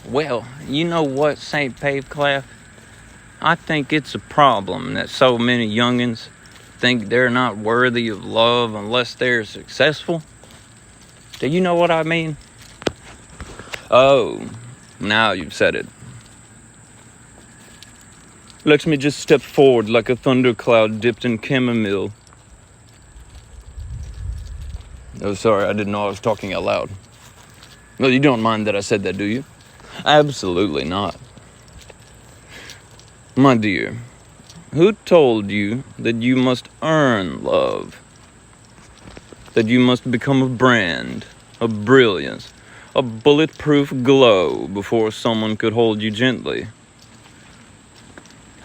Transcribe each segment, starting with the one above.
Well, you know what, St. Paveclef? I think it's a problem that so many youngins think they're not worthy of love unless they're successful. Do you know what I mean? Oh, now you've said it. Let me just step forward like a thundercloud dipped in chamomile. Oh, sorry, I didn't know I was talking out loud. Well, you don't mind that I said that, do you? Absolutely not. My dear, who told you that you must earn love? That you must become a brand, a brilliance, a bulletproof glow before someone could hold you gently?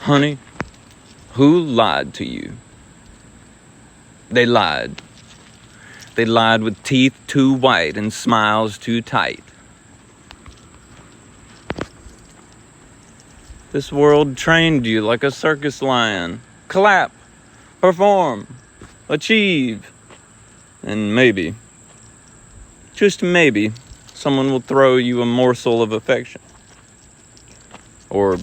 Honey, who lied to you? They lied. They lied with teeth too white and smiles too tight. This world trained you like a circus lion. Clap, perform, achieve, and maybe, just maybe, someone will throw you a morsel of affection. Or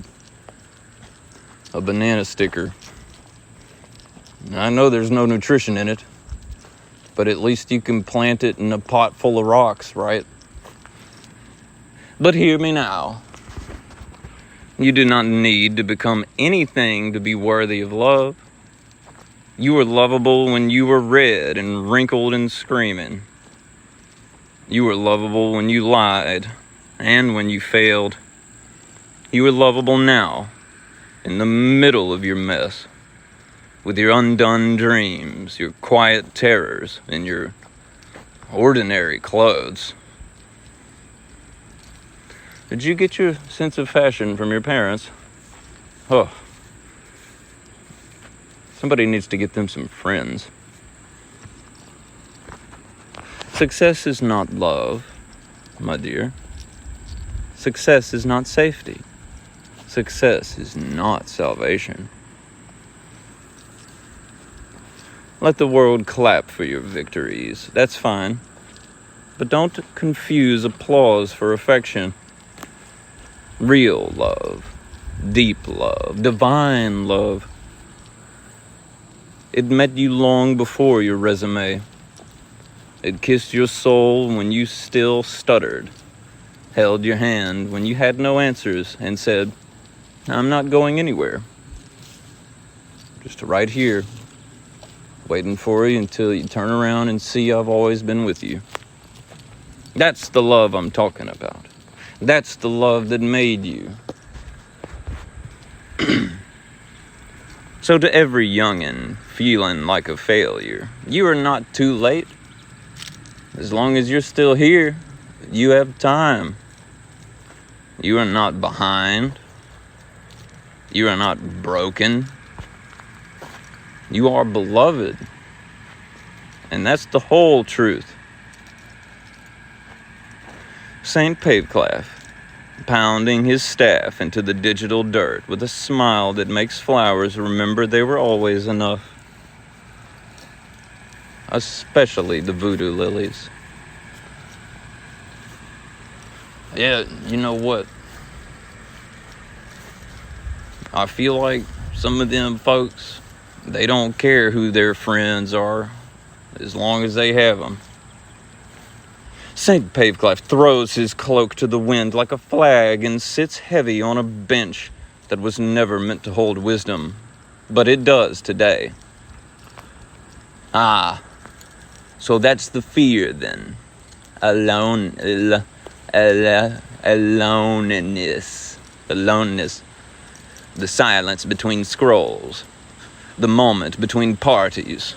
a banana sticker. I know there's no nutrition in it, but at least you can plant it in a pot full of rocks, right? But hear me now. You do not need to become anything to be worthy of love. You were lovable when you were red and wrinkled and screaming. You were lovable when you lied and when you failed. You are lovable now, in the middle of your mess, with your undone dreams, your quiet terrors, and your ordinary clothes. Did you get your sense of fashion from your parents? Oh. Somebody needs to get them some friends. Success is not love, my dear. Success is not safety. Success is not salvation. Let the world clap for your victories. That's fine. But don't confuse applause for affection. Real love, deep love, divine love. It met you long before your resume. It kissed your soul when you still stuttered, held your hand when you had no answers, and said, I'm not going anywhere. Just right here, waiting for you until you turn around and see I've always been with you. That's the love I'm talking about. That's the love that made you. So to every youngin' feeling like a failure, you are not too late. As long as you're still here, you have time. You are not behind. You are not broken. You are beloved. And that's the whole truth. St. Paveclef, pounding his staff into the digital dirt with a smile that makes flowers remember they were always enough. Especially the voodoo lilies. Yeah, you know what? I feel like some of them folks, they don't care who their friends are, as long as they have them. St. Paveclef throws his cloak to the wind like a flag and sits heavy on a bench that was never meant to hold wisdom, but it does today. Ah, so that's the fear then. Aloneness. Aloneness. The silence between scrolls. The moment between parties.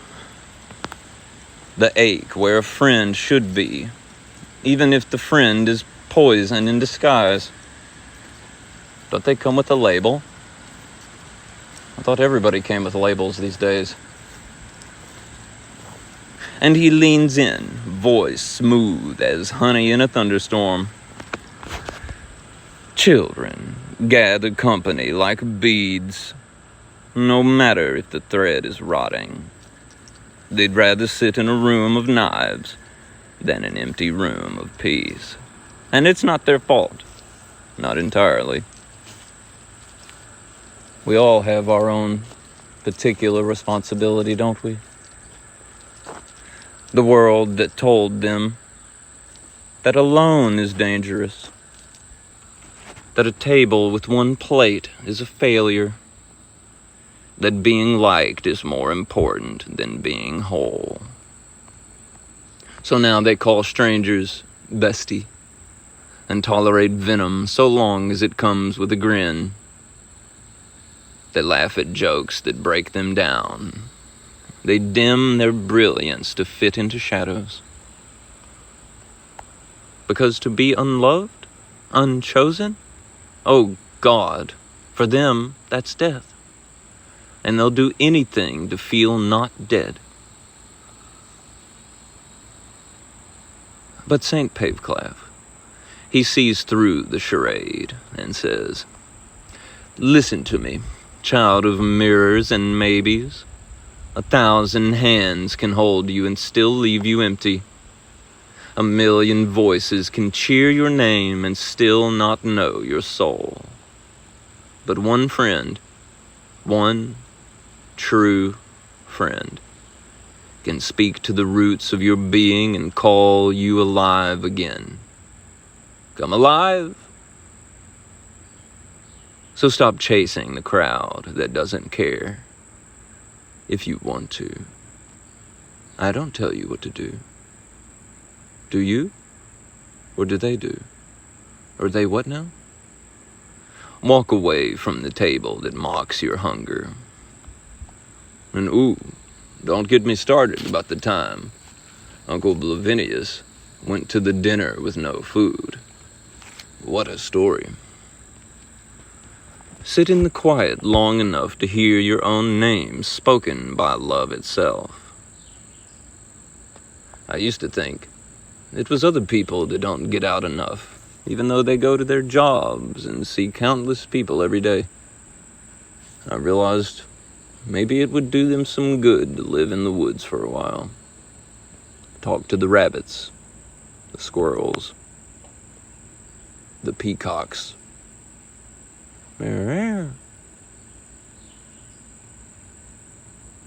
The ache where a friend should be, even if the friend is poison in disguise. Don't they come with a label? I thought everybody came with labels these days. And he leans in, voice smooth as honey in a thunderstorm. Children gather company like beads, no matter if the thread is rotting. They'd rather sit in a room of knives than an empty room of peace. And it's not their fault. not entirely. We all have our own particular responsibility, don't we? The world that told them that alone is dangerous, that a table with one plate is a failure, that being liked is more important than being whole. So now they call strangers bestie and tolerate venom so long as it comes with a grin. They laugh at jokes that break them down. They dim their brilliance to fit into shadows. Because to be unloved, unchosen, oh God, for them that's death. And they'll do anything to feel not dead. But St. Paveclaf, he sees through the charade and says, "Listen to me, child of mirrors and maybes. 1,000 hands can hold you and still leave you empty. 1,000,000 voices can cheer your name and still not know your soul. But one friend, one true friend, can speak to the roots of your being and call you alive again. Come alive!" So stop chasing the crowd that doesn't care. If you want to. I don't tell you what to do. Do you? Or do they do? Or they what now? Walk away from the table that mocks your hunger. And don't get me started about the time Uncle Blavinius went to the dinner with no food. What a story. Sit in the quiet long enough to hear your own name spoken by love itself. I used to think it was other people that don't get out enough, even though they go to their jobs and see countless people every day. I realized maybe it would do them some good to live in the woods for a while. Talk to the rabbits, the squirrels, the peacocks. The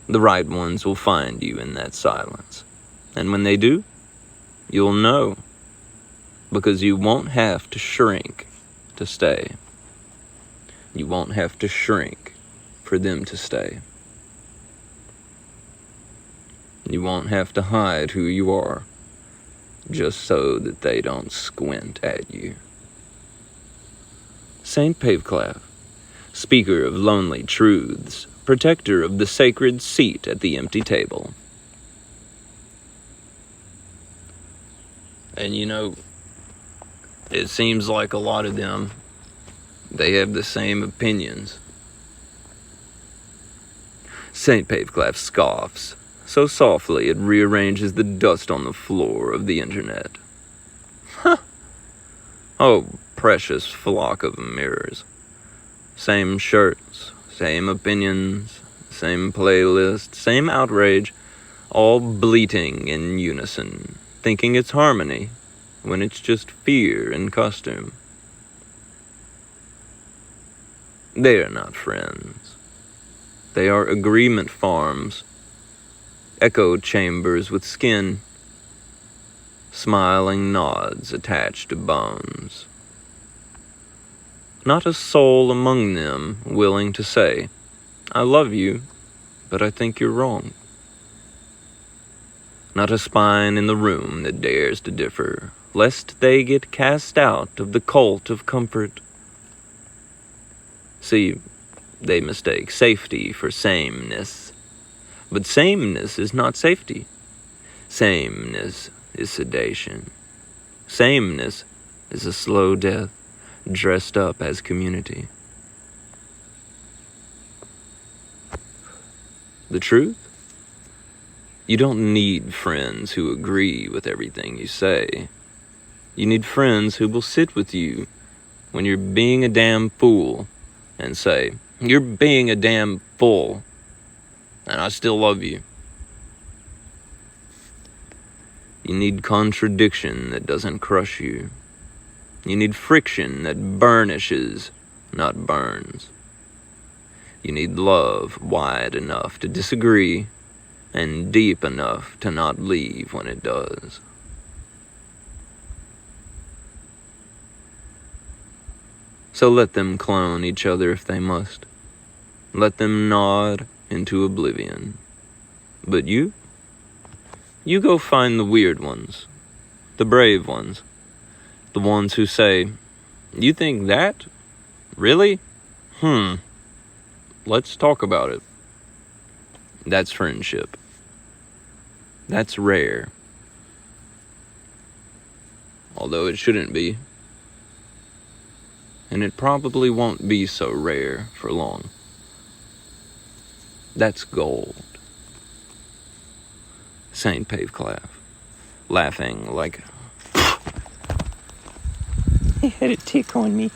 right ones will find you in that silence. And when they do, you'll know. Because you won't have to shrink to stay. You won't have to shrink for them to stay. You won't have to hide who you are just so that they don't squint at you. St. Paveclaf, speaker of lonely truths, protector of the sacred seat at the empty table. And it seems like a lot of them, they have the same opinions. St. Paveclaf scoffs so softly it rearranges the dust on the floor of the internet. Oh, precious flock of mirrors. Same shirts, same opinions, same playlist, same outrage, all bleating in unison, thinking it's harmony when it's just fear in costume. They are not friends. They are agreement farms, echo chambers with skin, smiling nods attached to bones. Not a soul among them willing to say, "I love you, but I think you're wrong." Not a spine in the room that dares to differ, lest they get cast out of the cult of comfort. See, they mistake safety for sameness. But sameness is not safety. Sameness is sedation. Sameness is a slow death dressed up as community. The truth? You don't need friends who agree with everything you say. You need friends who will sit with you when you're being a damn fool and say, "You're being a damn fool, and I still love you." You need contradiction that doesn't crush you. You need friction that burnishes, not burns. You need love wide enough to disagree and deep enough to not leave when it does. So let them clone each other if they must. Let them nod into oblivion. But you go find the weird ones, the brave ones, the ones who say, "You think that? Really? Let's talk about it." That's friendship. That's rare. Although it shouldn't be. And it probably won't be so rare for long. That's gold. St. Paveclaf, laughing like... He had a tick on me.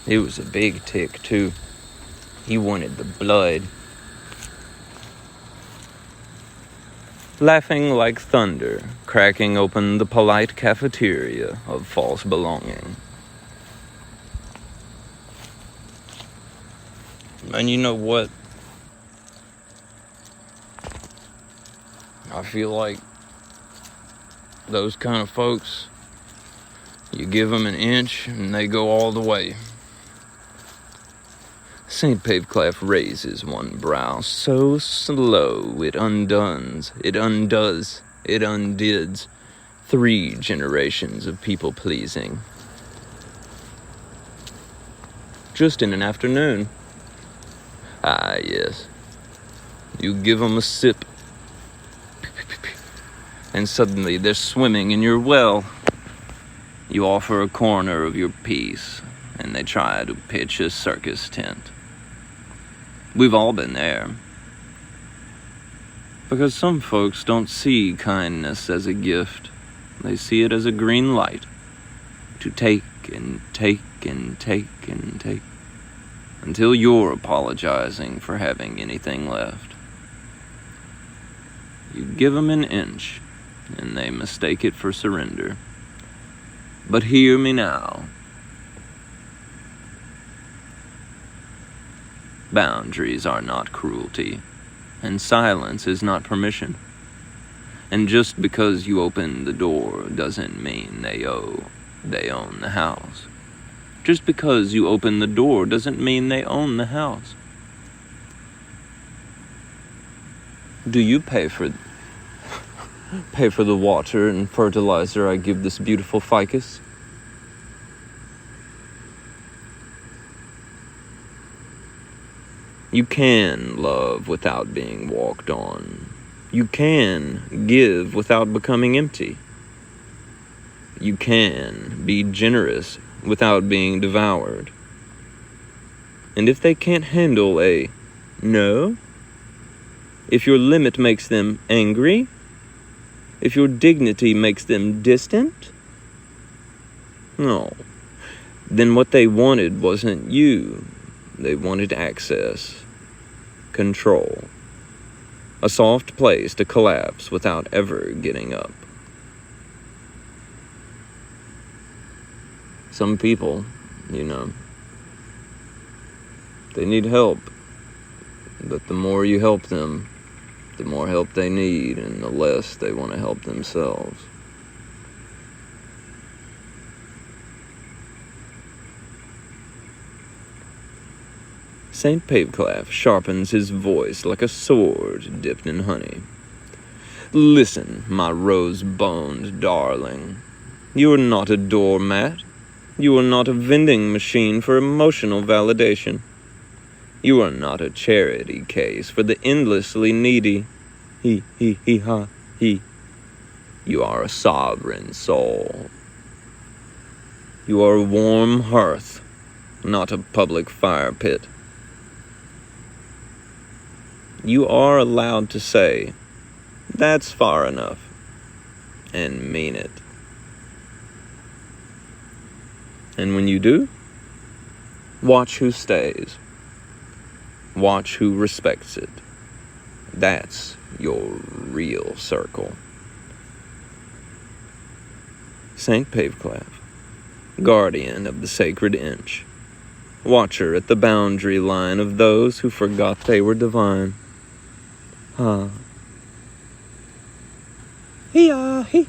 It was a big tick, too. He wanted the blood. Laughing like thunder, cracking open the polite cafeteria of false belonging. And you know what? I feel like those kind of folks, you give them an inch and they go all the way. St. Paveclaf raises one brow so slow it undids 3 generations of people-pleasing. Just in an afternoon. Ah, yes. You give them a sip, and suddenly they're swimming in your well. You offer a corner of your piece, and they try to pitch a circus tent. We've all been there. Because some folks don't see kindness as a gift. They see it as a green light to take and take and take and take until you're apologizing for having anything left. You give them an inch, and they mistake it for surrender. But hear me now. Boundaries are not cruelty, and silence is not permission. And just because you open the door doesn't mean they own the house. Just because you open the door doesn't mean they own the house. Do you pay for the water and fertilizer I give this beautiful ficus? You can love without being walked on. You can give without becoming empty. You can be generous without being devoured. And if they can't handle a no, if your limit makes them angry, if your dignity makes them distant, no, then what they wanted wasn't you. They wanted access, control, a soft place to collapse without ever getting up. Some people, they need help, but the more you help them, the more help they need, and the less they want to help themselves. St. Paveclaf sharpens his voice like a sword dipped in honey. Listen, my rose-boned darling. You are not a doormat. You are not a vending machine for emotional validation. You are not a charity case for the endlessly needy. He. You are a sovereign soul. You are a warm hearth, not a public fire pit. You are allowed to say, "That's far enough," and mean it. And when you do, watch who stays. Watch who respects it. That's your real circle. St. Paveclaf. guardian of the sacred inch, watcher at the boundary line of those who forgot they were divine. Ah. Hee-ah, hee.